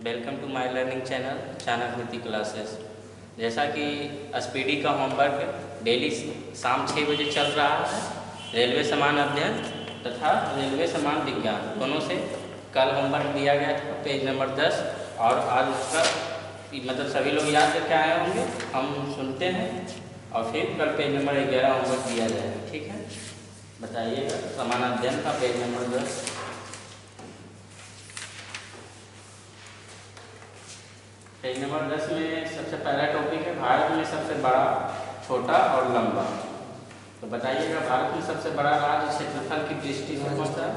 Welcome to my learning channel Chanakya classes. जैसा कि SPD का होमवर्क डेली शाम 6 बजे चल रहा है, रेलवे समान अध्ययन तथा रेलवे समान विज्ञान दोनों से कल होमवर्क दिया गया था पेज नंबर 10 और आज उसका मतलब सभी लोग याद करके आए होंगे। हम सुनते हैं और फिर कल पेज नंबर 11 होमवर्क दिया जाएगा। ठीक है, बताइएगा समान अध्ययन का पेज नंबर 10। पेज नंबर 10 में सबसे पहला टॉपिक है भारत में सबसे बड़ा, छोटा और लंबा। तो बताइएगा भारत में सबसे बड़ा राज्य क्षेत्रफल की दृष्टि से कौन सा है?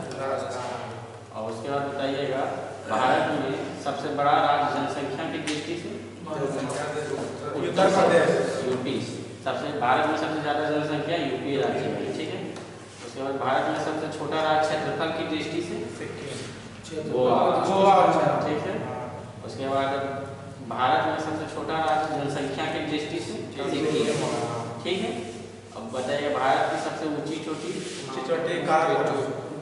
और उसके बाद बताइएगा भारत में सबसे बड़ा राज्य जनसंख्या की दृष्टि से उत्तर प्रदेश यूपी। सबसे भारत में सबसे ज़्यादा जनसंख्या यूपी राज्य में। ठीक है, उसके बाद भारत में सबसे छोटा राज्य क्षेत्रफल की दृष्टि से गोवा। ठीक है, उसके बाद भारत में सबसे छोटा राज्य जनसंख्या की दृष्टि से सिक्किम। ठीक है, अब बताइए भारत की सबसे ऊंची चोटी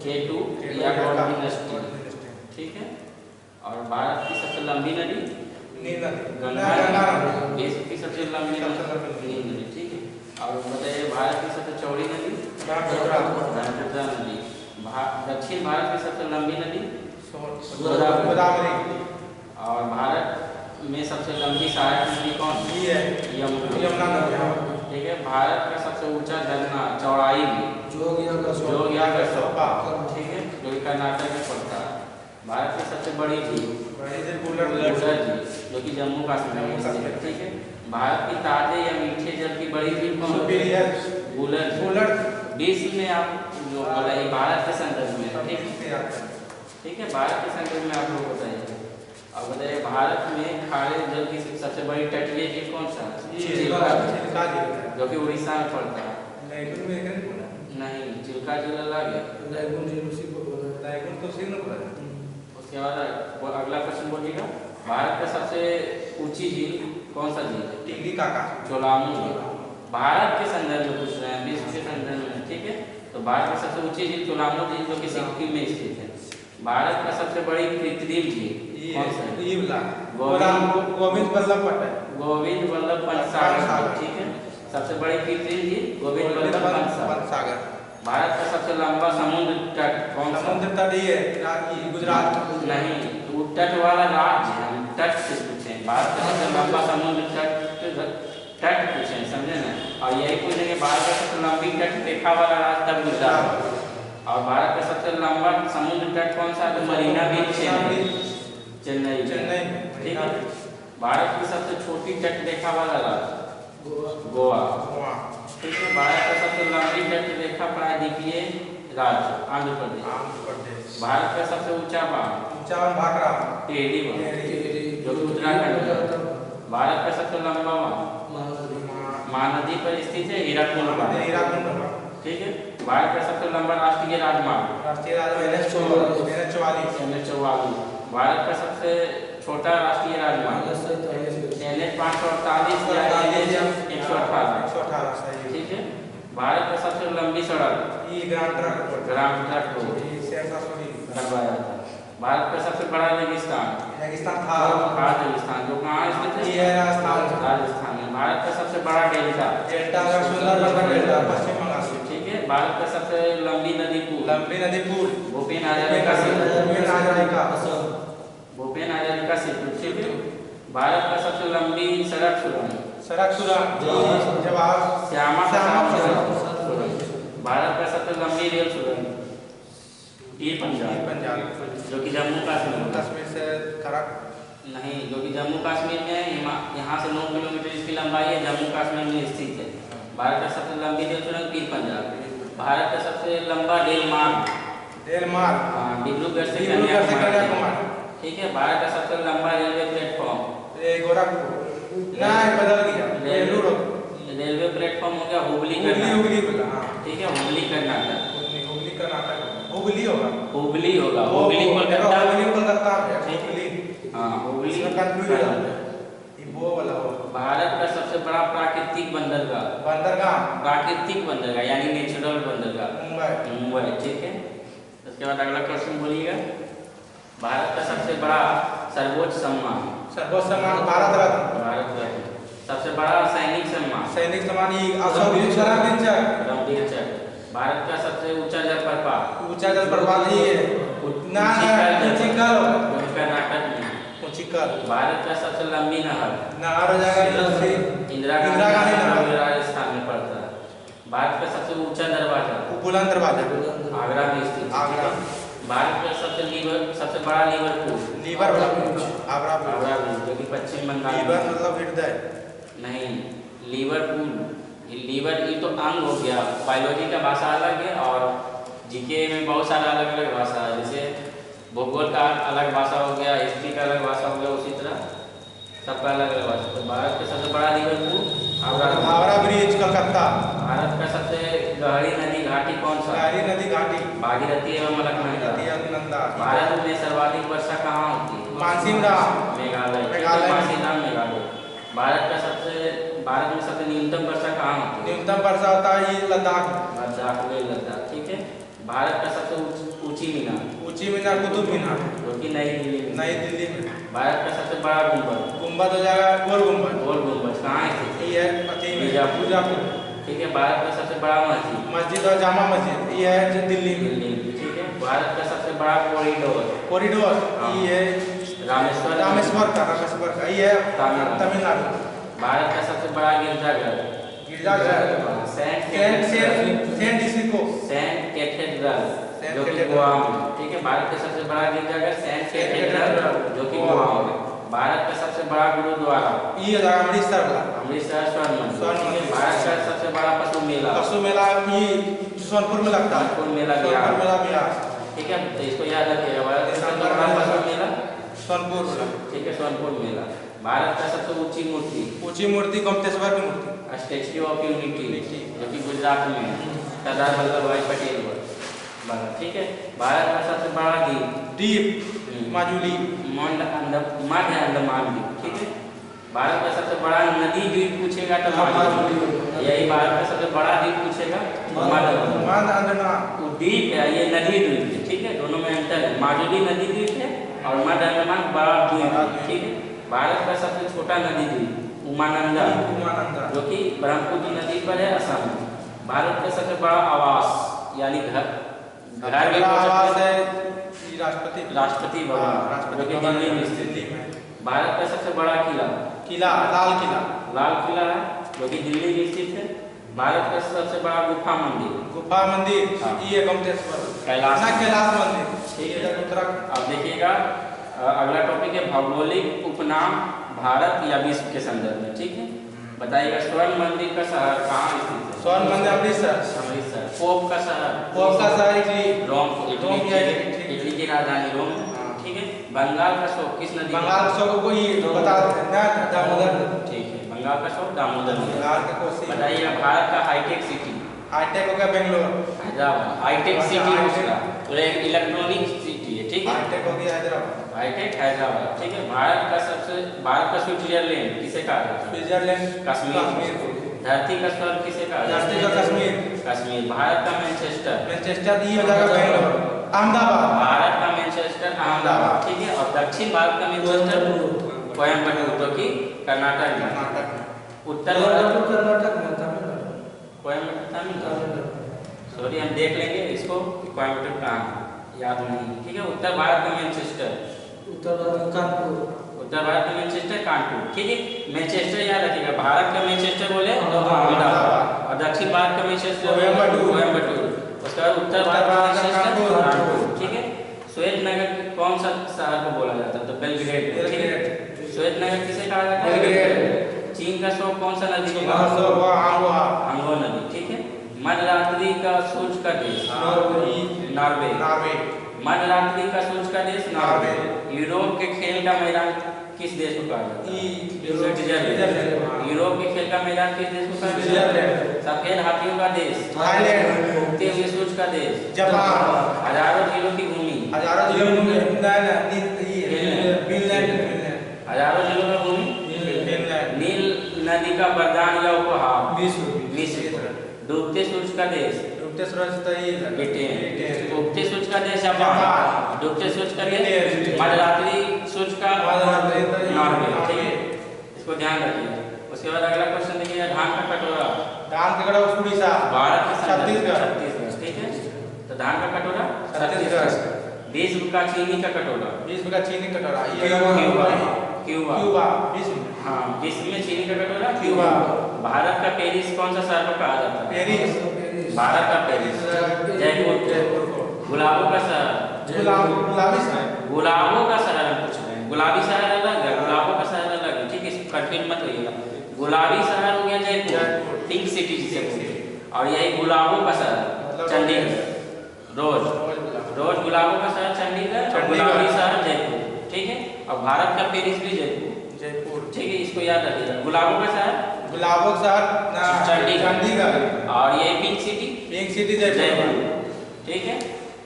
K2 या गॉडगिनस्टी। ठीक है, और भारत की सबसे लंबी नदी गंगा। विश्व की सबसे लंबी नदी। ठीक है, और बताइए भारत की सबसे चौड़ी नदी ब्रह्मपुत्र नदी। दक्षिण भारत की सबसे लंबी नदी गोदावरी। और भारत में सबसे लंबी सहायक नदी कौन है? यमुना नदी। ठीक है, भारत का सबसे ऊंचा झरना चौड़ाई में जोगियागर। ठीक है, जो कि कर्नाटक में पड़ता है। भारत की सबसे बड़ी झील झील जो कि जम्मू कश्मीर में स्थित है। ठीक है, भारत की ताजे या मीठे जल की बड़ी झील कौन है? बुलर। विश्व में आप जो बताइए भारत के संदर्भ में। ठीक है, भारत के संदर्भ में आप लोग बताइए। अब बताइए भारत में खारे जल की सबसे बड़ी तटीय झील कौन सा? चिल्का, जो कि उड़ीसा में पड़ता है। नहीं, चिल्का झील अलग है। उसके बाद अगला प्रश्न बोलिएगा, भारत का सबसे ऊंची झील कौन सा झील है? चोलामू झील। भारत के संदर्भ में पूछ रहे हैं, विश्व के संदर्भ में। ठीक है, तो भारत की सबसे ऊंची झील चोलामू झील जो कि सिक्किम में स्थित है। भारत का सबसे बड़ी कृत्रिम झील कौन सा है? गोविंद वल्लभ पंत सागर। ठीक है, सबसे बड़ी कृत्रिम झील गोविंद वल्लभ पंत सागर। भारत का सबसे लंबा समुद्र तट कौन सा? गुजरात। नहीं, तो तट वाला राज्य हम तट से पूछे। भारत का सबसे लंबा समुद्र तट पूछे, समझे ना? और यही पूछेंगे भारत का सबसे लंबी तट रेखा वाला राज्य तब गुजरात। और भारत का सबसे लंबा समुद्र तट कौन सा? तो मरीना बीच चेन्नई। ठीक है, भारत की सबसे छोटी तट रेखा वाला राज्य गोवा। ठीक है, भारत का सबसे लंबी तट रेखा प्रायद्वीपीय राज्य आंध्र प्रदेश। भारत का सबसे ऊंचा बांध टेहरी बांध जो कि उत्तराखंड में। भारत का सबसे लंबा बांध महानदी पर स्थित है हीराकुंड बांध। ठीक है, भारत का सबसे लंबा राष्ट्रीय राजमार्ग NH-44। भारत का सबसे छोटा राष्ट्रीय राजमार्ग NH-548 या NH-118। ठीक है, भारत का सबसे लंबी सड़क ग्राम ट्रक रोड बनवाया था। भारत का सबसे बड़ा रेगिस्तान रेगिस्तान जो कहाँ स्थित है? राजस्थान में। भारत का सबसे बड़ा डेल्टा ठीक है, भारत का सबसे लंबी नदी पुल भूपेन हजारिका सेतु। ठीक है, भारत का सबसे लंबी सड़क सुरंग श्यामा प्रसाद सुरंग। भारत का सबसे लंबी रेल सुरंग टीर पंजाब जो कि जम्मू कश्मीर से नहीं, जो कि जम्मू कश्मीर में यहाँ से 9 किलोमीटर इसकी लंबाई है, जम्मू कश्मीर में स्थित है। भारत का सबसे लंबी रेल सुरंग टीर पंजाब। भारत का सबसे लंबा रेल मार्ग डिब्रूगढ़ से कन्याकुमारी। ठीक है, भारत का सबसे लंबा रेलवे प्लेटफॉर्म रेलवे प्लेटफॉर्म हो गया हुबली कर्नाटक। ठीक है, हुबली कर्नाटक। हुबली होगा हुबली कोलकाता। हाँ, हुबली। भारत का सबसे बड़ा प्राकृतिक बंदरगाह यानी नेचुरल बंदरगाह मुंबई। ठीक है, उसके बाद अगला क्वेश्चन बोलिएगा, भारत का सबसे बड़ा सर्वोच्च सम्मान भारत रत्न। भारत रत्न। सबसे बड़ा सैनिक सम्मान रणवीर चक्र। भारत का सबसे ऊंचा जलप्रपात कर्नाटक में। भारत का सबसे लंबी नहर इंदिरा गांधी नहर राजस्थान में पड़ता है। भारत का सबसे ऊंचा दरवाजा बुलंद दरवाजा आगरा में स्थित। भारत का सबसे बड़ा आगरा जो कि पश्चिम बंगाल मतलब हृदय नहीं, लिवरपूल। लीवर ये तो अंग हो गया, बायोलॉजी का भाषा अलग है और जीके में बहुत सारा अलग अलग भाषा है। जैसे भूगोल का अलग भाषा हो गया, हिस्ट्री का अलग भाषा हो गया, उसी तरह सबका अलग अलग भाषा। तो भारत का सबसे बड़ा लिवरपूल हावड़ा ब्रिज कलकत्ता। भारत का सबसे गहरी नदी घाटी कौन सा? भागीरथी एवं अलकनंदा। भारत में सर्वाधिक वर्षा कहाँ होती है? मेघालय। भारत में सबसे न्यूनतम वर्षा कहाँ होती है? होता है लद्दाख। ठीक है। भारत का सबसे ऊंची मीनार कुतुब मीनार जो कि नई दिल्ली में। भारत का सबसे बड़ा गुंबद हो जाएगा गोल गुंबद कहाँ स्थित है? बीजापुर। ठीक है। भारत का सबसे बड़ा मस्जिद और जामा मस्जिद ये है दिल्ली में। ठीक है। भारत का सबसे बड़ा कॉरिडोर ये रामेश्वर का ये तमिलनाडु। भारत का सबसे बड़ा गिरजाघर सेंट कैथेड्रल जो कि गोवा में। ठीक है। भारत का सबसे बड़ा गिरजाघर सेंट कैथेड्रल जो कि गोवा में। भारत का सबसे बड़ा गुरुद्वारा अमृतसर स्वर्ण मंदिर। भारत का सबसे बड़ा पशु मेला सोनपुर में लगता है। बिहार। ठीक है। तो इसको याद रखिएगा। भारत का सबसे बड़ा पशु मेला सोनपुर। ठीक है। सोनपुर मेला। भारत का सबसे ऊंची मूर्ति गोमतेश्वर की मूर्ति स्टैच्यू ऑफ यूनिटी जो कि गुजरात में है, सरदार वल्लभ भाई पटेल बना। ठीक है। भारत का सबसे बड़ा द्वीप माजुली मध्य अंडमान द्वीप। ठीक है। भारत का सबसे बड़ा नदी द्वीप पूछेगा तो यही भारत का सबसे बड़ा द्वीप पूछेगा द्वीप है, ये नदी द्वीप है। ठीक है। दोनों में अंतर है। माजुली नदी द्वीप है और मध्य अंडमान बड़ा द्वीप है। ठीक है। भारत का सबसे छोटा नदी द्वीप उमानंदा जो कि ब्रह्मपुत्र नदी पर है, असम में। भारत का सबसे बड़ा आवास यानी घर है राष्ट्रपति भवन जो कि दिल्ली में स्थित है। भारत का सबसे बड़ा लाल किला है जो कि दिल्ली में स्थित है। भारत का सबसे बड़ा गुफा मंदिर ये गोमतेश्वर कैलाश मंदिर। ठीक है। अब देखिएगा अगला टॉपिक है भौगोलिक उपनाम भारत या विश्व के संदर्भ में। ठीक है। बताइएगा स्वर्ण मंदिर का शहर कहाँ स्थित है? स्वर्ण मंदिर अमृतसर। पोप का शहर रोम। इटली की राजधानी रोम। ठीक है। बंगाल का शोक किस नदी? दामोदर। ठीक है। बंगाल का शोक दामोदर। बताइएगा भारत का हाईटेक सिटी? हाईटेक हो गया Bangalore. Hyderabad. Hitech city electronic city है। ठीक है। हाईटेक हो गया हैदराबाद। ठीक है। भारत का स्विट्जरलैंड किसे कहा जाता है? कश्मीर। धरती का स्वर्ग किसे कहा जाता है? कश्मीर। भारत का मैनचेस्टर अहमदाबाद। भारत का मैनचेस्टर अहमदाबाद। ठीक है। और दक्षिण भारत का मैनचेस्टर कोयम्बटूर जो कि कर्नाटक में। उत्तर भारत कोयम्बटूर तमिलनाडु। सॉरी हम देख लेंगे इसको कोयम्बटूर कहाँ याद नहीं। ठीक है। उत्तर भारत का मैनचेस्टर कानपुर। ठीक है। मैनचेस्टर याद रखिएगा। भारत का मैनचेस्टर बोले तो अहमदाबाद और दक्षिण भारत का मैनचेस्टर कोयम्बटूर। उसके बाद उत्तर भारत का मैनचेस्टर कानपुर। ठीक है। श्वेत नगर कौन सा शहर को बोला जाता है? तो बेलग्रेड। ठीक है। श्वेत नगर किसे कहा जाता है? चीन का शोक कौन सा नदी को? अंगो नदी। ठीक है। मध्यरात्रि का सूर्य का देश नॉर्वे। मध्यरात्रि का सूर्य का देश नॉर्वे। यूरोप के खेल का मैदान किस देश को कहा जाता है? स्विट्जरलैंड। यूरोप के खेल का मैदान किस देश को कहा जाता है? सफेद हाथियों का देश उगते हुए सूर्य का देश जापान। हजारों जिलों की भूमि हजारों जिलों का भूमि नील नदी का वरदान या उपहार मिस्र। डूबते सूरज का देश ब्रिटेन। उगते सूरज का देश जापान। डूबते सूरज का देश मध्यरात्रि सूर्य का नॉर्वे, ठीक है, इसको ध्यान रखिए। उसके बाद अगला क्वेश्चन देखिए, धान का कटोरा। धान का कटोरा उड़ीसा, भारत का छत्तीसगढ़, ठीक है, तो धान का कटोरा छत्तीसगढ़। विश्व का चीनी का कटोरा, विश्व का चीनी कटोरा क्यूबा, विश्व, हाँ विश्व में चीनी का कटोरा क्यूबा। भारत का पेरिस कौन सा शहर को कहा जाता है? पेरिस, भारत का पेरिस। जयपुर, गुलाबों का शहर, गुलाबी शहर, गुलाबों का शहर हम पूछ रहे हैं, गुलाबी शहर अलग है, गुलाबों का शहर अलग है, ठीक है, कंफ्यूज मत होइएगा। गुलाबी शहर हो गया जयपुर, पिंक सिटी जिसे बोलते हैं, और यही गुलाबों का शहर चंडीगढ़, रोज गुलाबों का शहर चंडीगढ़ और गुलाबी शहर जयपुर, ठीक है। और भारत का पेरिस भी जयपुर, ठीक है, इसको याद रखिएगा। गुलाबों का शहर चंडीगढ़, और ये पिंक सिटी जयपुर, ठीक है,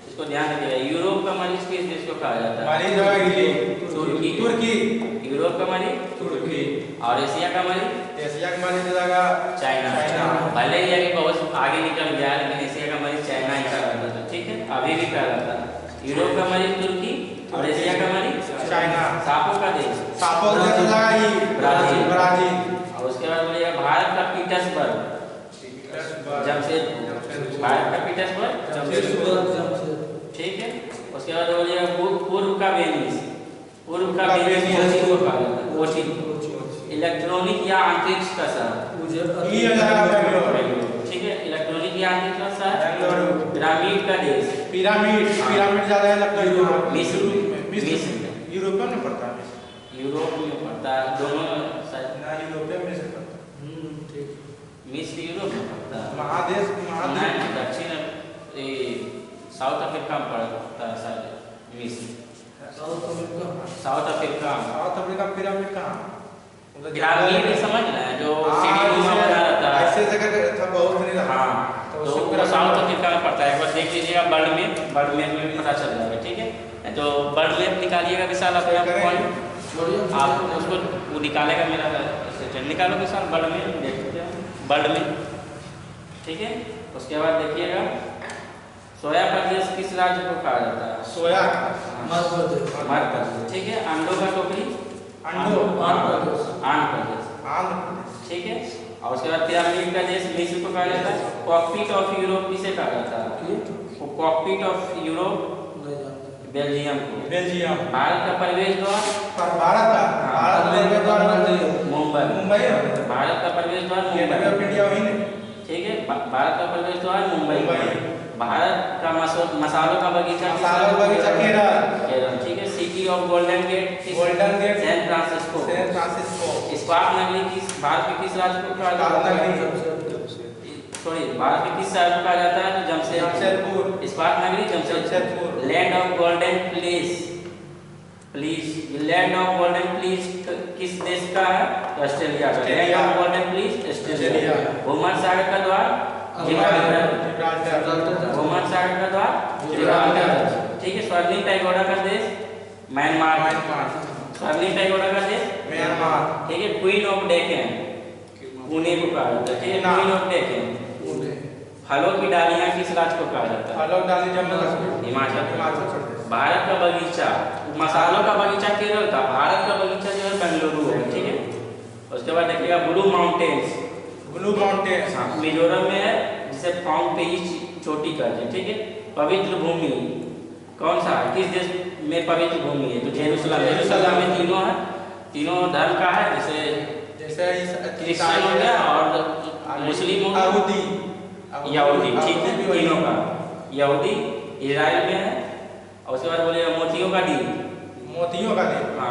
इसको ध्यान रखिएगा। यूरोप का मरीज किस देश को कहा जाता है? तुर्की। यूरोप का मरीज तुर्की, और एशिया का मरीज चाइना। भले ही आगे बहुत आगे निकल गया, लेकिन एशिया का मरीज चाइना ही कहा जाता था, ठीक है, अभी भी कहा जाता है। यूरोप का मरीज तुर्की और एशिया का मरीज चाइना। सांपों का देश ब्राजील। और उसके बाद बोलिएगा भारत का पीटर्सबर्ग, जमशेदपुर, भारत का पीटर्सबर्ग, ठीक है। उसके बाद बोलिएगा पूर्व का वेनिस कोचिन को कहा जाता है, कोचिन। इलेक्ट्रॉनिक या अंतरिक्ष का शहर, ठीक है, इलेक्ट्रॉनिक या अंतरिक्ष का शहर पिरामिड का देश, पिरामिड ज्यादा है लगता है मिस्र, यूरोप में पड़ता है, यूरोप में पड़ता है, दोनों शायद ना यूरोप में मिस्र पड़ता है, ठीक, मिस्र यूरोप में पड़ता है, महादेश दक्षिण साउथ अफ्रीका में पड़ता है शायद मिस्र। साउथ अफ्रीका पिरामिड कहाँ? पिरामिड समझ रहे हैं, जो सीढ़ी नुमा बना रहता है, ऐसे जगह बहुत नहीं रहा। हाँ, तो वो साउथ अफ्रीका में पड़ता है। एक बार देख लीजिएगा वर्ल्ड में भी पता चल जाएगा, ठीक है। तो वर्ल्ड मैप निकालिएगा विशाल, अपना पॉइंट आप उसको वो निकालेगा, मेरा निकालो विशाल, वर्ल्ड में देखते हैं, वर्ल्ड में, ठीक है। उसके बाद देखिएगा सोया प्रदेश किस राज्य को कहा जाता है? सोया मध्य प्रदेश, ठीक है। अंडों का टोकरी आंध्र प्रदेश, ठीक है। और उसके बाद पिरामिड का देश मिस्र को कहा जाता है। कॉकपिट ऑफ यूरोप किसे कहा जाता है? कॉकपिट ऑफ यूरोप बेल्जियम को। भारत का प्रवेश द्वार मुंबई, भारत का प्रवेश द्वार मुंबई, ठीक है, भारत का प्रवेश द्वार मुंबई। भारत का मसालों का बगीचा केरल, ठीक है। City of golden gate San Francisco. इस्पात नगरी किस भारत के किस राज्य को कहा जाता है? भारत के किस शहर को कहा जाता है? जमशेदपुर। इस्पात नगरी Jamshedpur. Land of golden place, land of golden place किस देश का है? ऑस्ट्रेलिया का। Land of golden place Australia. भूमध्य सागर का द्वार भूमध्य सागर का द्वार, ठीक है। स्वर्णिम पैगोडा का देश म्यांमार, स्वर्णिम पैगोडा का देश म्यांमार, ठीक है। क्वीन ऑफ डेक्कन पुणे को कहा जाता है, ठीक है, क्वीन ऑफ डेक्कन। फलों की डालियां किस राज्य को कहा जाता है? हिमाचल प्रदेश। भारत का बगीचा, मसालों का बगीचा केरल का, भारत का बगीचा जो है बेंगलुरु है, ठीक है। उसके बाद देखिएगा ब्लू माउंटेन्स मिजोरम में है, जिसे पाउंड पे ही चोटी कहते हैं, ठीक है। पवित्र भूमि कौन सा है? किस देश में पवित्र भूमि है? तो जेरूसलम में तीनों है, तीनों धर्म का है, जैसे क्रिश्चियन हो गया और मुस्लिम हो गया, यहूदी, ठीक है, तीनों का। यहूदी इजराइल में है। और उसके बाद बोलिएगा मोतियों का द्वीप, हाँ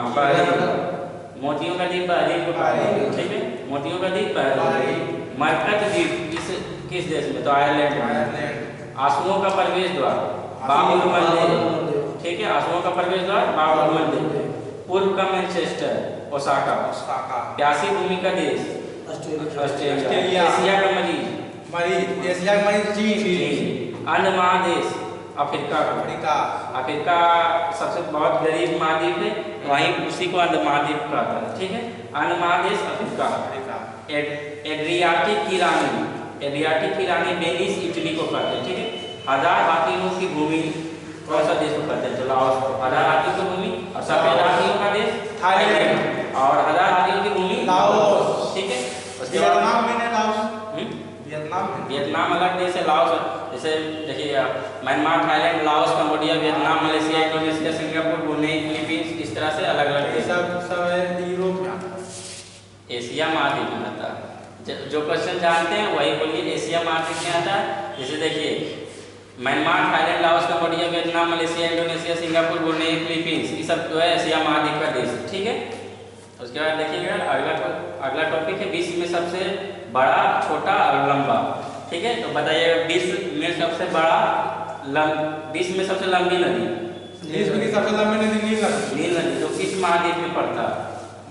मोतियों का द्वीप बहरीन को कहा जाता है, ठीक है, मोतियों का द्वीप बहरीन। मरकत द्वीप किस देश में? तो आयरलैंड में। आंसुओं का प्रवेश द्वार बाबुल मंदिर, ठीक है, आंसुओं का प्रवेश द्वार बाबुल मंदिर। पूर्व का मैनचेस्टर ओसाका। प्यासी भूमि का देश ऑस्ट्रेलिया। एशिया का मरीज चीन। अन्य महादेश अफ्रीका। अफ्रीका सबसे बहुत गरीब महाद्वीप है, वहीं उसी को अन्य महाद्वीप कहता है, ठीक है। अन्य महादेश अफ्रीका। एड्रियाटिक की रानी वेनिस इटली को कहते हैं, ठीक है। 1000 हाथियों की भूमि कौन सा देश को कहते हैं? तो लाओस को। 1000 हाथियों की भूमि और सफेद हाथियों का देश थाईलैंड और 1000 हाथियों की भूमि लाओस। ठीक है। उसके बाद वियतनाम में लाओस, वियतनाम में, वियतनाम अलग देश है, लाओस जैसे देखिए Myanmar, Thailand, Laos, Cambodia, Vietnam, Malaysia, Indonesia, Singapore, Brunei, Philippines, इस तरह से अलग अलग देश सब है यूरोप में आता है। एशिया महाद्वीप में आता है। जो क्वेश्चन जानते हैं वही बोलिए, एशिया महाद्वीप में आता है। जैसे देखिए Myanmar, Thailand, Laos, Cambodia, Vietnam, Malaysia, Indonesia, Singapore, Brunei, Philippines, ये सब जो है एशिया महाद्वीप का देश है, ठीक है। उसके बाद देखिएगा अगला टॉपिक है विश्व में सबसे बड़ा, छोटा और लंबा, ठीक है। तो बताइए विश्व में सबसे बड़ा, विश्व में सबसे लंबी नदी, विश्व की सबसे लंबी नदी नील नदी, जो किस महाद्वीप में पड़ता है?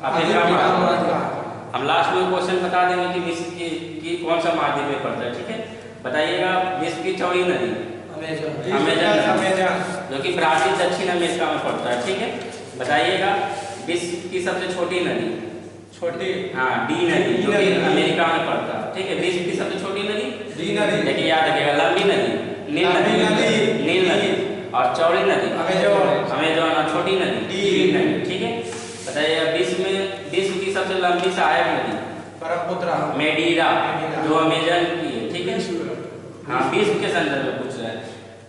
अफ्रीका महाद्वीप। हम लास्ट में क्वेश्चन बता देंगे कि विश्व की कौन सा महाद्वीप में पड़ता है, ठीक है। बताइएगा विश्व की चौड़ी नदी अमेजन, जो कि ब्राजील, दक्षिण अमेरिका में पड़ता है, ठीक है। बताइएगा विश्व की सबसे छोटी नदी, हाँ डी नदी, जो कि अमेरिका में पड़ता है, ठीक है। विश्व की सबसे छोटी नदी डी नदी, देखिए याद रखिएगा, लंबी नदी नील नदी और चौड़ी नदी अमेजन और छोटी नदी डी नदी, ठीक है। बताइएगा विश्व की सबसे लंबी सहायक नदी ब्रह्मपुत्र, मेडीरा, जो अमेजन की है, ठीक है। हाँ विश्व के संदर्भ में पूछ रहा है।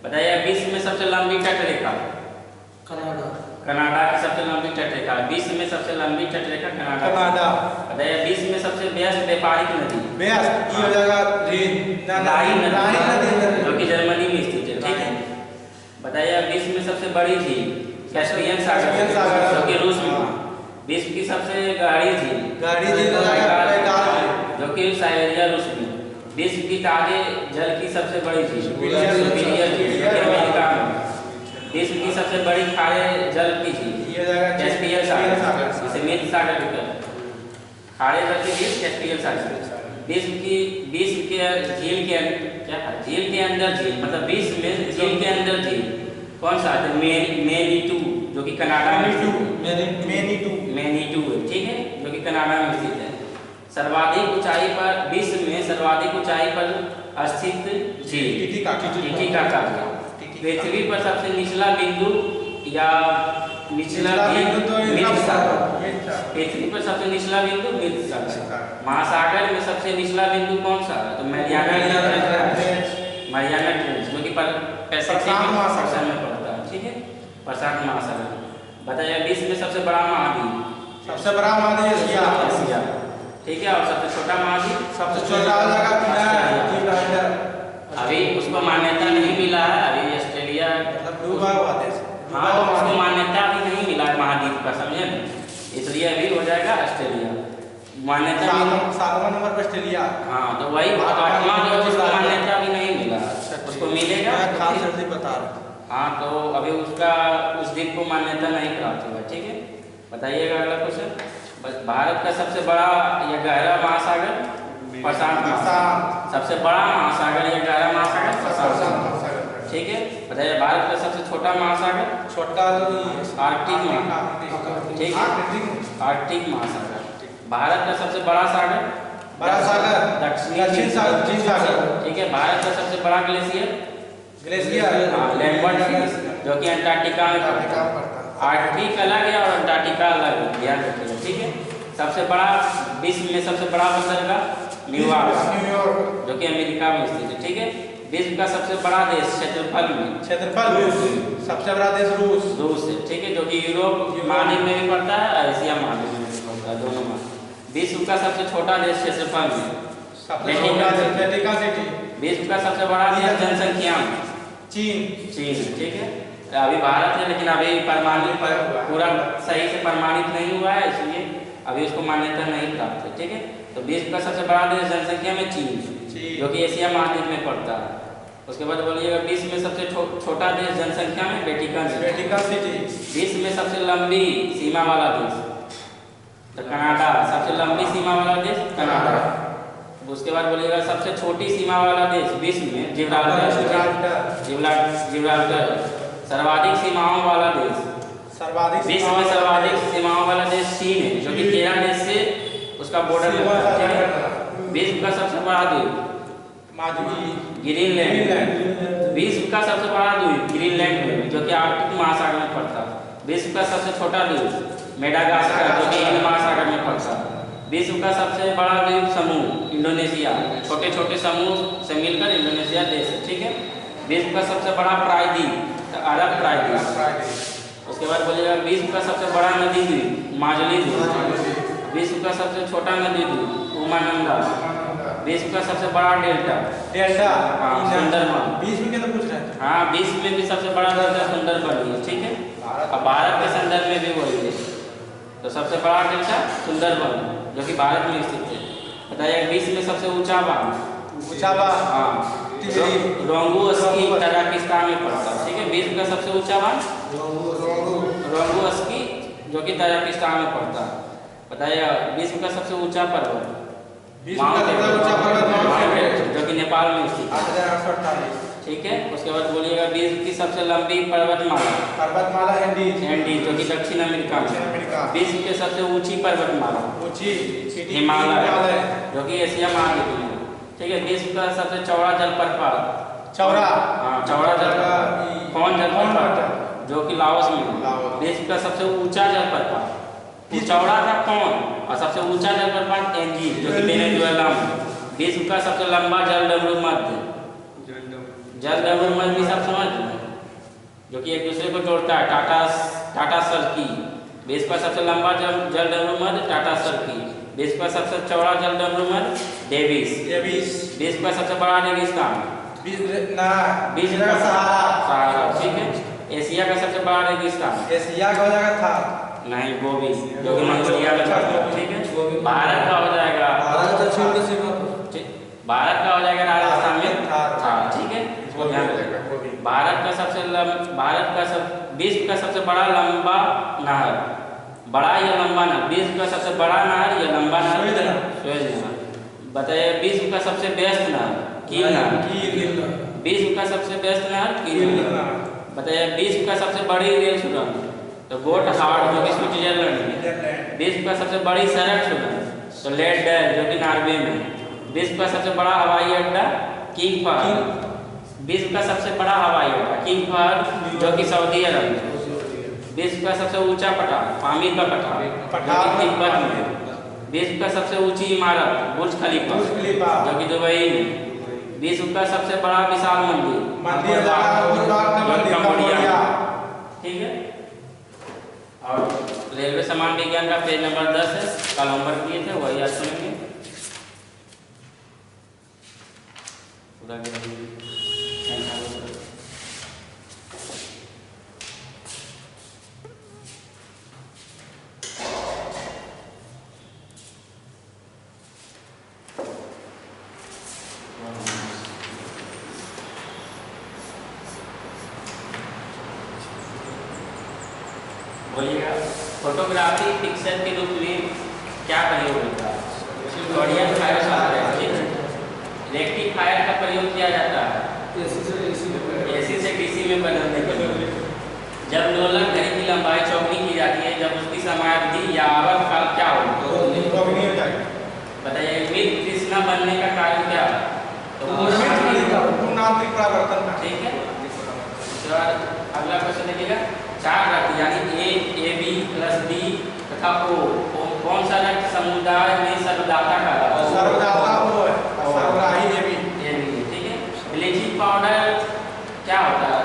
बताइए विश्व में सबसे लंबी तटरेखा कनाडा की सबसे लंबी तटरेखा, विश्व में सबसे लंबी तटरेखा कनाडा। बताइए विश्व में सबसे व्यस्त व्यापारिक नदी राइन नदी, जो कि जर्मनी में स्थित है, ठीक है। बताइए विश्व में सबसे बड़ी झील कैस्पियन सागर, जो कि रूस में। विश्व की सबसे गहरी झील जो कि साइबेरिया, रूस में। विश्व की ताजे जल की सबसे बड़ी झील अमेरिका में। विश्व की सबसे बड़ी खारे जल की झील कैस्पियन सागर, जिसे मृत सागर भी कहते हैं। खारे जल की झील कैस्पियन सागर। विश्व के झील के अंदर झील, मतलब विश्व में झील के अंदर झील कौन सा है? मैनीटू, जो कि कनाडा में मैनीटू है, ठीक है, जो कि कनाडा में स्थित है। सर्वाधिक ऊंचाई पर, विश्व में सर्वाधिक ऊंचाई पर स्थित झील टिटिकाका। पृथ्वी पर सबसे निचला बिंदु या निचला पृथ्वी पर सबसे निचला बिंदु मृत सागर। महासागर में सबसे निचला बिंदु कौन सा है? तो मैरियाना ट्रेंच, जो कि पैसिफिक महासागर में पड़ता है, ठीक है, प्रशांत महासागर। बताइए विश्व में सबसे बड़ा महाद्वीप एशिया, ठीक है। और सबसे छोटा महाद्वीप अभी उसको मान्यता नहीं मिला है, अभी ऑस्ट्रेलिया, हाँ उसको मान्यता अभी नहीं मिला है महाद्वीप का, समझे ना, इसलिए अभी हो जाएगा ऑस्ट्रेलिया मान्यता। 7वां नंबर पर ऑस्ट्रेलिया, हाँ तो वही 8वां जो उसको मान्यता अभी नहीं मिला, उसको मिलेगा। बता हाँ तो अभी उसका उस द्वीप को मान्यता नहीं प्राप्त हुआ, ठीक है। बताइएगा अगला क्वेश्चन। भारत का सबसे बड़ा या गहरा महासागर प्रशांत महासागर। सबसे बड़ा महासागर या गहरा महासागर प्रशांत, ठीक है। बताइए भारत का सबसे छोटा महासागर आर्कटिक महासागर, ठीक है, आर्कटिक महासागर। भारत का सबसे बड़ा सागर दक्षिण सागर, ठीक है। भारत का सबसे बड़ा ग्लेशियर लैम्बर्ट, जो कि अंटार्कटिका में पड़ता है। आर्कटिक अलग है और अंटार्कटिका अलग है, ध्यान रखिएगा, ठीक है। सबसे बड़ा, विश्व में सबसे बड़ा बंदरगाह न्यूयॉर्क, जो कि अमेरिका में स्थित है, ठीक है। विश्व का सबसे बड़ा देश क्षेत्रफल सबसे बड़ा देश रूस है, ठीक है, जो कि यूरोप महाद्वीप में भी पड़ता है और एशिया महाद्वीप में भी पड़ता है, दोनों में। विश्व का सबसे छोटा देश क्षेत्रफल में विश्व का सबसे बड़ा देश जनसंख्या में चीन, ठीक है। अभी भारत है लेकिन अभी प्रमाणित पूरा सही से प्रमाणित नहीं हुआ है, इसलिए अभी उसको मान्यता नहीं प्राप्त है, ठीक है। तो विश्व का सबसे बड़ा देश जनसंख्या में चीन, जो कि एशिया महाद्वीप में पड़ता है। उसके बाद बोलिएगा विश्व में सबसे छोटा देश जनसंख्या में वेटिकन सिटी। विश्व में सबसे लंबी सीमा वाला देश तो कनाडा, सबसे लंबी सीमा वाला देश कनाडा। उसके बाद बोलिएगा सबसे छोटी सीमा वाला देश विश्व में जिब्राल्टर। सर्वाधिक सीमाओं वाला देश, विश्व में सर्वाधिक सीमाओं वाला देश चीन है, जो कि 13 देश से उसका बॉर्डर लगता है। विश्व का सबसे बड़ा द्वीप ग्रीनलैंड, विश्व का सबसे बड़ा द्वीप ग्रीनलैंड है, जो कि आर्कटिक महासागर में पड़ता है। विश्व का सबसे छोटा द्वीप मेडागास्कर जो कि हिंद महासागर में पड़ता है। विश्व का सबसे बड़ा द्वीप समूह इंडोनेशिया, छोटे छोटे समूह से मिलकर इंडोनेशिया देश है, ठीक है। विश्व का सबसे बड़ा प्रायद्वीप अरब प्रायद्वीप। उसके बाद बोलिएगा विश्व का सबसे बड़ा नदी द्वीप माजुली द्वीप। विश्व का सबसे छोटा नदी द्वीप उमानंदा। विश्व का सबसे बड़ा डेल्टा सुंदरबन। बीच में तो पूछ रहे हैं। हाँ, विश्व में भी सबसे बड़ा डेल्टा सुंदरबन है, ठीक है। अब भारत के संदर्भ में भी बोलिए तो सबसे बड़ा डेल्टा सुंदरबन जो कि भारत में स्थित है। बताइए विश्व में सबसे ऊंचा बांध हाँ रोंगू-अस्की तजाकिस्तान में पड़ता है, ठीक है। विश्व का सबसे ऊंचा बांध रोंगू-अस्की जो कि तजाकिस्तान में पड़ता है। बताइए विश्व का सबसे ऊंचा पर्वत जो कि नेपाल में स्थित है, 8,848, ठीक है। उसके बाद बोलिएगा विश्व की सबसे लंबी पर्वतमाला एंडीज जो कि दक्षिण अमेरिका में। विश्व की सबसे ऊंची पर्वतमाला हिमालय जो कि एशिया महाद्वीप में, ठीक है। विश्व का सबसे चौड़ा जलप्रपात चौड़ा जलप्रपात जो कि लाओस में। विश्व का सबसे ऊंचा जलप्रपात चौड़ा था कौन और सबसे ऊंचा जलप्रपात एंजी जो कि वेनेजुएला में। विश्व का सबसे लंबा जलडमरू मध्य भी सब समझ जो कि एक दूसरे को जोड़ता है टाटा सर्की। विश्व का सबसे लंबा जलडमरू मध्य टाटा सर्की। विश्व का सबसे चौड़ा जलडमरू मध्य डेविस। विश्व का सबसे बड़ा रेगिस्तान सहारा, ठीक है। एशिया का सबसे बड़ा रेगिस्तान एशिया का हो जाएगा था नहीं गोबी जो कि मंगोलिया में पड़ता है, ठीक है। भारत का हो जाएगा राजस्थान में था, ठीक है। भारत का विश्व का सबसे बड़ा लंबा नहर बड़ा या लंबा नहर विश्व का सबसे बड़ा नहर या लंबा नहर सुएज नहर। बताइए विश्व का सबसे व्यस्त नहर कील नहर। विश्व का सबसे व्यस्त नहर कील नहर। बताइए विश्व का सबसे बड़ी रेल सुरंग तो गोटहार्ड जो कि स्विट्जरलैंड में। विश्व का सबसे बड़ी सड़क सुरंग तो लेडर जो कि नॉर्वे में। विश्व का सबसे बड़ा हवाई अड्डा किंग फहद। विश्व का सबसे बड़ा हवाई अड्डा किंग फहद जो कि सऊदी अरब में। विश्व का सबसे ऊंचा पठार पामीर का पठार तिब्बत में। विश्व का सबसे ऊंची इमारत बुर्ज खलीफा जो कि दुबई में। विश्व का सबसे बड़ा विशाल मंदिर कंबोडिया, ठीक है। और रेलवे सामान विज्ञान का पेज नंबर 10 है, कल होमवर्क किए थे वही आज सुनेंगे। बोलिएगा फोटोग्राफी पिक्चर के रूप में क्या प्रयोग होता है? रेक्टिफायर का प्रयोग किया जाता है एसी से डीसी में बदलने के लिए। जब लोलक घड़ी की लंबाई चौगुनी की जाती है जब उसकी समयावधि या आवर्त काल क्या हो? बताइए मृत कृष्णा बनने का कारण क्या है? ठीक है। अगला क्वेश्चन देखिएगा चार रक्त यानी ए बी प्लस डी तथा ओ कौन सा रक्त समुदाय में सर्वदाता ठीक है। ब्लीचिंग पाउडर क्या होता है?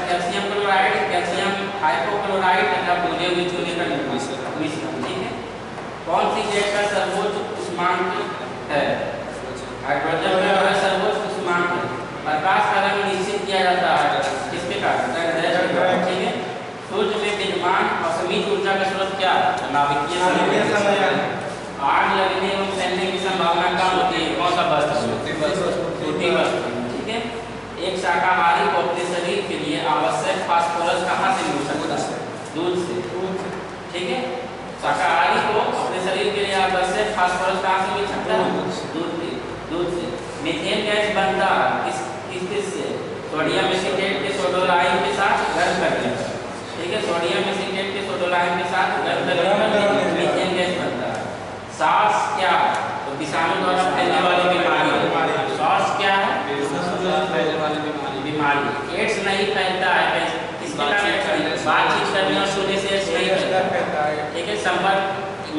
कैल्शियम क्लोराइड कैल्शियम हाइपोक्लोराइड तथा भुने हुए चूने का मिश्रण, ठीक है। कौन सी गैस का सर्वोच्च उष्मांक है? हाइड्रोजन का सर्वोच्च उष्मांक है। प्रकाश का रंग निश्चित किया जाता है किसके कारण? ठीक है। सूर्य में विद्यमान असीमित ऊर्जा का स्रोत क्या है? नाभिकीय संयोजन। आग लगने एवं फैलने की संभावना कम होती है कौन सा वस्तु? सूती वस्तु, ठीक है। एक शाकाहारी को अपने शरीर के लिए आवश्यक फास्फोरस कहाँ से मिल सकता है? दूध से, ठीक है। शाकाहारी को अपने शरीर के लिए आवश्यक फास्फोरस कहाँ से मिल सकता है? दूध से। मीथेन गैस बनता किस से? सोडियम एसीटेट के सोडोलाइम के साथ गर्म करने पर, ठीक है। सोडियम एसीटेट के सोडोलाइम के साथ गर्म करने पर मीथेन गैस बनता है। सार्स क्या है? तो विषाणु द्वारा फैलने वाली बीमारी। सार्स क्या है? बीमारी। एड्स नहीं फैलता है किसके कारण? बातचीत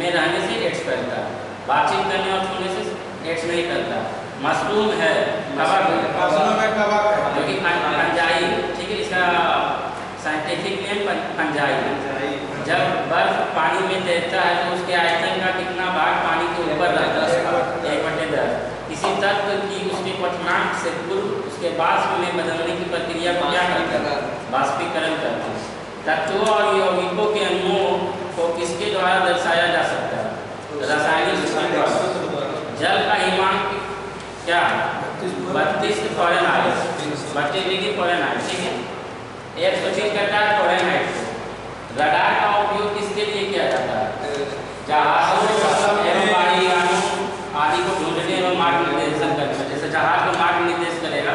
में रहने से एड्स फैलता है, बातचीत करने और छूने से एड्स नहीं फैलता। मशरूम है, मशरूम है, कबाब है, जो कि फंजाई, ठीक है, इसका साइंटिफिक नेम फंजाई है। जब बर्फ पानी में तैरता है तो उसके आयतन का कितना भाग पानी के ऊपर रहता है? 1/10। किसी तत्व की उसके क्वथनांक से पूर्व उसके वाष्प में बदलने की प्रक्रिया को क्या कहते हैं? वाष्पीकरण कहते हैं। तत्वों और यौगिकों के अणुओं को किसके द्वारा दर्शाया जा सकता है? रासायनिक सूत्र द्वारा। जल का हिमांक क्या? 32 फ़ारेनहाइट, 32 डिग्री फ़ारेनहाइट, ठीक है। 130 करता है फ़ारेनहाइट को। रडार का उपयोग किसके लिए किया जाता है? जहाजों एवं वायु यानों आदि को ढूंढने एवं मार्ग निर्देशन करने में। जैसे जहाज को मार्ग निर्देश करेगा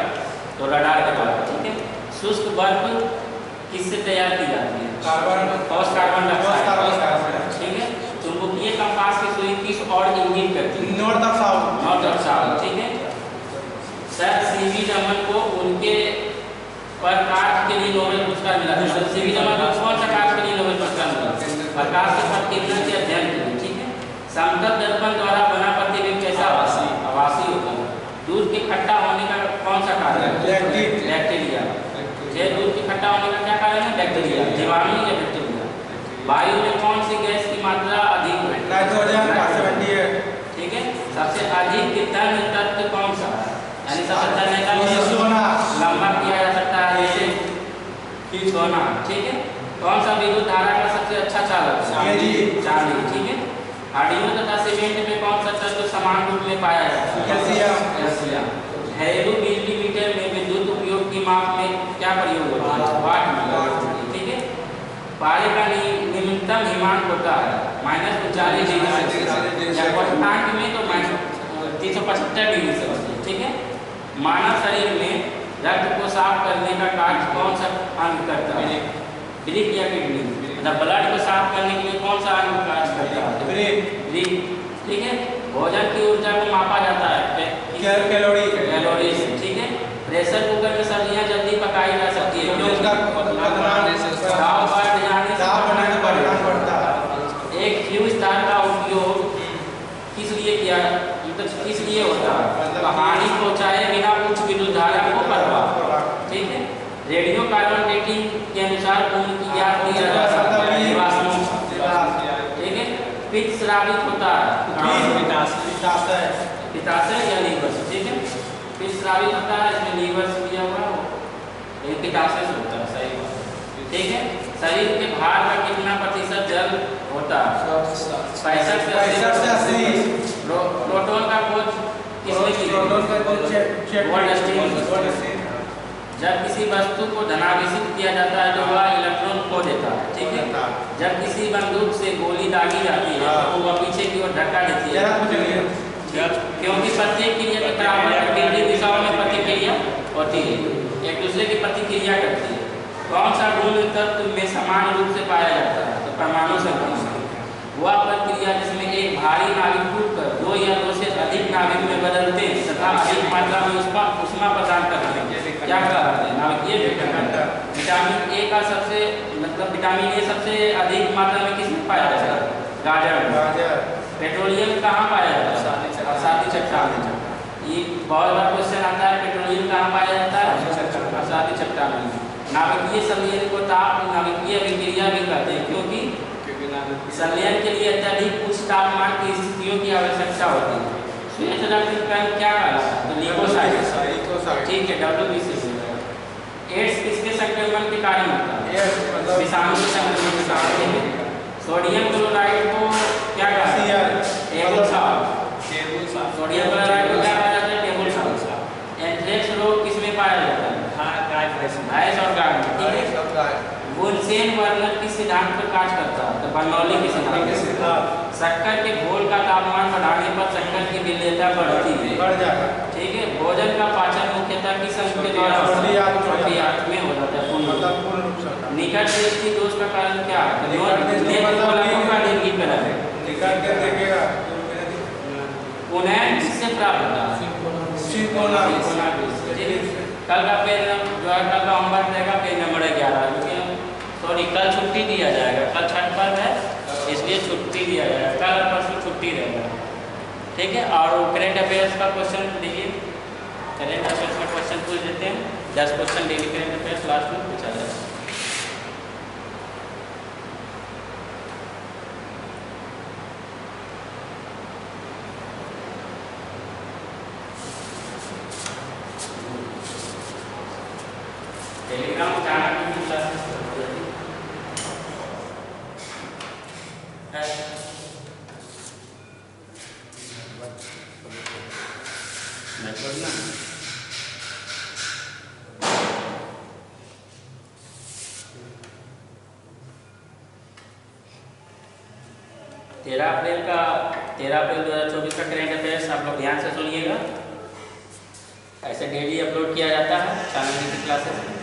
तो रडार के द्वारा, ठीक है। शुष्क बर्फ किससे तैयार की जाती है? ठोस कार्बन डाइऑक्साइड, ठीक है। चुंबकीय कंपास की सुई किस और इंगित करती है? नॉर्थ ऑफ साउथ, ठीक है। सर सीवी रमन को उनके पर कार्य के लिए नोबेल पुरस्कार मिला था। सीवी रमन को कौन सा कार्य के लिए नोबेल पुरस्कार मिला? प्रकाश के प्रतिबिंब के अध्ययन के लिए, ठीक है। समतल दर्पण द्वारा बना प्रतिबिंब कैसा? आभासी होता है। दूध के खट्टा होने का कौन सा कारण है? बैक्टीरिया। ये दूध के खट्टा होने का क्या कारण है? बैक्टीरिया, जीवाणु या बैक्टीरिया। वायु में कौन सी गैस की मात्रा अधिक है? नाइट्रोजन, 70, ठीक है। सबसे अधिक वितरण तत्व कौन सा है? यानी सबसे अधिक सोना लंबा किया जा सकता है जैसे सोना, ठीक है। कौन सा विद्युत धारा का सबसे अच्छा चालक? चांदी, ठीक है। हड्डियों तथा सीमेंट में कौन सा तत्व समान रूप में पाया जाता है? कैल्शियम। घरेलू बिजली मीटर में विद्युत उपयोग की माप में क्या प्रयोग होता है? वाट मीटर, ठीक है। पारे का न्यूनतम हिमांक होता है -39 डिग्री या क्वथनांक में तो -375 डिग्री सेल्सियस, ठीक है। मानव शरीर में रक्त को साफ करने का कार्य कौन सा अंग करता है? वृक्क या किडनी? मतलब ब्लड को साफ करने के लिए कौन सा अंग कार्य करता है? वृक्क, ठीक है। भोजन की ऊर्जा को मापा जाता है कैलोरी से, ठीक है। प्रेशर कुकर में सब्जियां जल्दी पकाई जा सकती है क्योंकि दाव बढ़ जाने से पड़ता है। एक फ्यूज तार का उपयोग किस लिए किया, मतलब किस लिए होता है? हानि पहुंचाए बिना उच्च विद्युत धारा को प्रवाह, ठीक है। रेडियो कार्बन डेटिंग के अनुसार उम्र की ज्ञात किया जा सकता है जीवाश्मों, ठीक है। पित्त स्रावित होता है पित्ताशय या लीवर से, ठीक है। पित्त स्रावित होता है, इसमें लीवर से दिया हुआ है, पित्ताशय से होता है, सही बात, ठीक है। शरीर के भार का कितना प्रतिशत जल होता है? 65 से 80। प्रोटॉन का खोज किसने की? गोल्डस्टीन। जब किसी वस्तु को धनावेशित किया जाता है तो वह इलेक्ट्रॉन खो देता है, ठीक है। जब किसी बंदूक से गोली दागी जाती है तो वह पीछे की ओर धक्का देती है, क्योंकि प्रत्येक क्रिया के बराबर विपरीत दिशाओं में प्रतिक्रिया होती है, एक दूसरे की प्रतिक्रिया करती है। कौन सा गुण तत्व में समान रूप से पाया जाता है? तो परमाणु संख्या। वह प्रक्रिया जिसमें एक भारी नाभिक टूटकर 2 या 2 से अधिक नाभिक में बदलते हैं तथा अधिक मात्रा में ऊष्मा प्रदान करते हैं, क्या कहलाते हैं? नाभिकीय विघटन। विटामिन ए का सबसे विटामिन ए सबसे अधिक मात्रा में किसमें पाया जाता है? गाजर। पेट्रोलियम कहाँ पाया जाता है? आसादी चट्टान में। ये बहुत बार क्वेश्चन आता है, पेट्रोलियम कहाँ पाया जाता है? आसादी चट्टान में। नाभिकीय संलयन को ताप नाभिकीय अभिक्रिया भी कहते हैं क्योंकि संलयन के लिए अत्यधिक उच्च तापमान की स्थितियों की आवश्यकता होती है। श्वेत रक्त कण क्या कहलाता है? तो ल्यूकोसाइट, ठीक है, WBC। एड्स किसके संक्रमण के कारण होता है? विषाणु के संक्रमण के कारण। सोडियम क्लोराइड को क्या कहते हैं? Table salt. सोडियम क्लोराइड को क्या कहा जाता है? Table salt. एंथ्रेक्स रोग किसमें पाया जाता है? भैंस और गाय, ठीक है। बुनसेन वर्नर किस सिद्धांत पर कार्य करता है? तो बर्नौली के सिद्धांत। शक्कर के घोल का तापमान बढ़ाने पर शक्कर की विलेयता बढ़ती है, ठीक है। भोजन का पाचन मुख्यतः किस अंग के द्वारा में हो जाता है? निकट दृष्टि दोष का कारण क्या है? पुनः किससे प्राप्त होता है? कल का पेज जो है, कल का होमवर्क रहेगा पेज नंबर 11, क्योंकि सॉरी कल छुट्टी दिया जाएगा, कल छठ पर्व है इसलिए छुट्टी दिया जाएगा। कल छुट्टी रहेगा, ठीक है। और करेंट अफेयर्स का क्वेश्चन देखिए, करेंट अफेयर्स का क्वेश्चन पूछ देते हैं। 10 question daily current affairs last में पूछा जाएगा। टेलीग्राम जाना की क्लासेस ना 13 अप्रैल 2024 का करेंट अफेयर्स आप लोग ध्यान से सुनिएगा। ऐसे डेली अपलोड किया जाता है चैनल की क्लासेस में।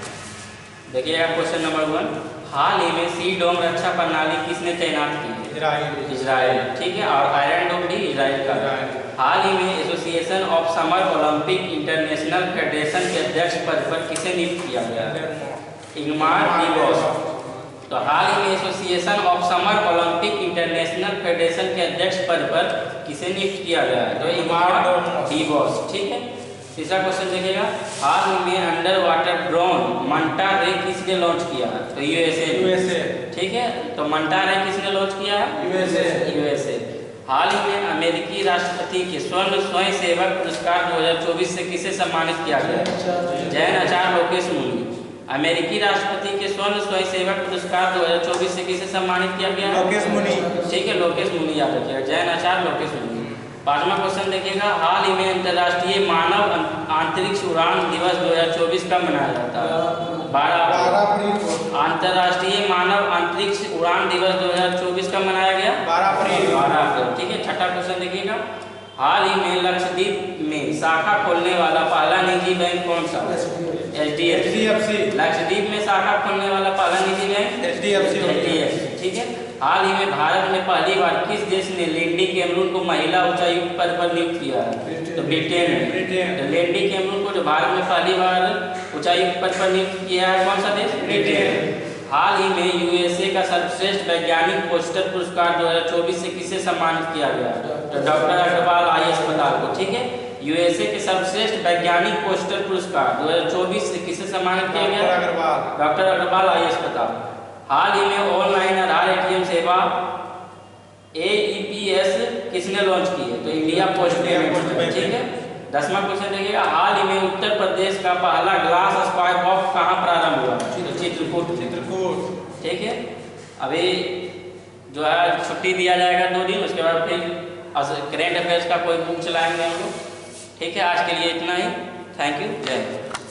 देखिएगा क्वेश्चन नंबर 1, हाल ही में सी डोम रक्षा प्रणाली किसने तैनात की है? इजराइल, ठीक है। और आयरन डोम भी इजराइल का। हाल ही में association of summer Olympic international federation के अध्यक्ष पद पर किसे नियुक्त किया गया? इंगमार डीबॉस। तो हाल ही में association of summer Olympic international federation के अध्यक्ष पद पर किसे नियुक्त किया गया है? तो इंगमार डीबॉस, ठीक है। तीसरा क्वेश्चन देखिएगा, हाल ही में अंडर वाटर ड्रोन मंटा रे किसने लॉन्च किया? तो यूएसए, ठीक है। तो मंटा रे किसने लॉन्च किया है? यूएसए। हाल ही में अमेरिकी राष्ट्रपति के स्वर्ण स्वयं सेवक पुरस्कार 2024 से किसे सम्मानित किया गया? जैन आचार्य लोकेश मुनि। अमेरिकी राष्ट्रपति के स्वर्ण स्वयं सेवक पुरस्कार 2024 से किसे सम्मानित किया गया? लोकेश मुनि, ठीक है। लोकेश मुनि याद रखिएगा, जैन आचार्य लोकेश मुनि। 5वां क्वेश्चन देखिएगा, हाल ही में अंतर्राष्ट्रीय मानव अंतरिक्ष उड़ान दिवस 2024 कब मनाया जाता है? 12 अप्रैल। अंतर्राष्ट्रीय मानव अंतरिक्ष उड़ान दिवस 2024 कब मनाया गया? 12 अप्रैल, ठीक है। 6वां क्वेश्चन देखिएगा, हाल ही में लक्षद्वीप में शाखा खोलने वाला पहला निजी बैंक कौन सा? HDFC। लक्षद्वीप में शाखा खोलने वाला पहला निजी बैंक HDFC, ठीक है। हाल ही में भारत में पहली बार किस देश ने लेंडी कैमरून को महिला उच्चायुक्त पद पर नियुक्त किया है? तो ब्रिटेन। तो लेंडी कैमरून को जो भारत में पहली बार उच्चायुक्त पद पर नियुक्त किया है कौन सा देश? ब्रिटेन। हाल ही में यूएसए का सर्वश्रेष्ठ वैज्ञानिक पोस्टर पुरस्कार 2024 से किसे सम्मानित किया गया? तो डॉक्टर अग्रवाल आई अस्पताल को, ठीक है। यूएसए के सर्वश्रेष्ठ वैज्ञानिक पोस्टर पुरस्कार 2024 से किसे सम्मानित किया गया? डॉक्टर अग्रवाल आई अस्पताल। हाल ही में ऑनलाइन आधार एटीएम सेवा AEPS किसने लॉन्च की है? तो इंडिया पोस्ट पेमेंट, ठीक है। 10वां क्वेश्चन देखिएगा, हाल ही में उत्तर प्रदेश का पहला ग्लास स्क्वायर बॉक्स कहाँ प्रारंभ हुआ? तो चित्रकूट, ठीक है। अभी जो है छुट्टी दिया जाएगा 2 दिन, उसके बाद फिर करेंट अफेयर्स का कोई बुक चलाएंगे हम लोग, ठीक है। आज के लिए इतना ही। थैंक यू, जय हिंद।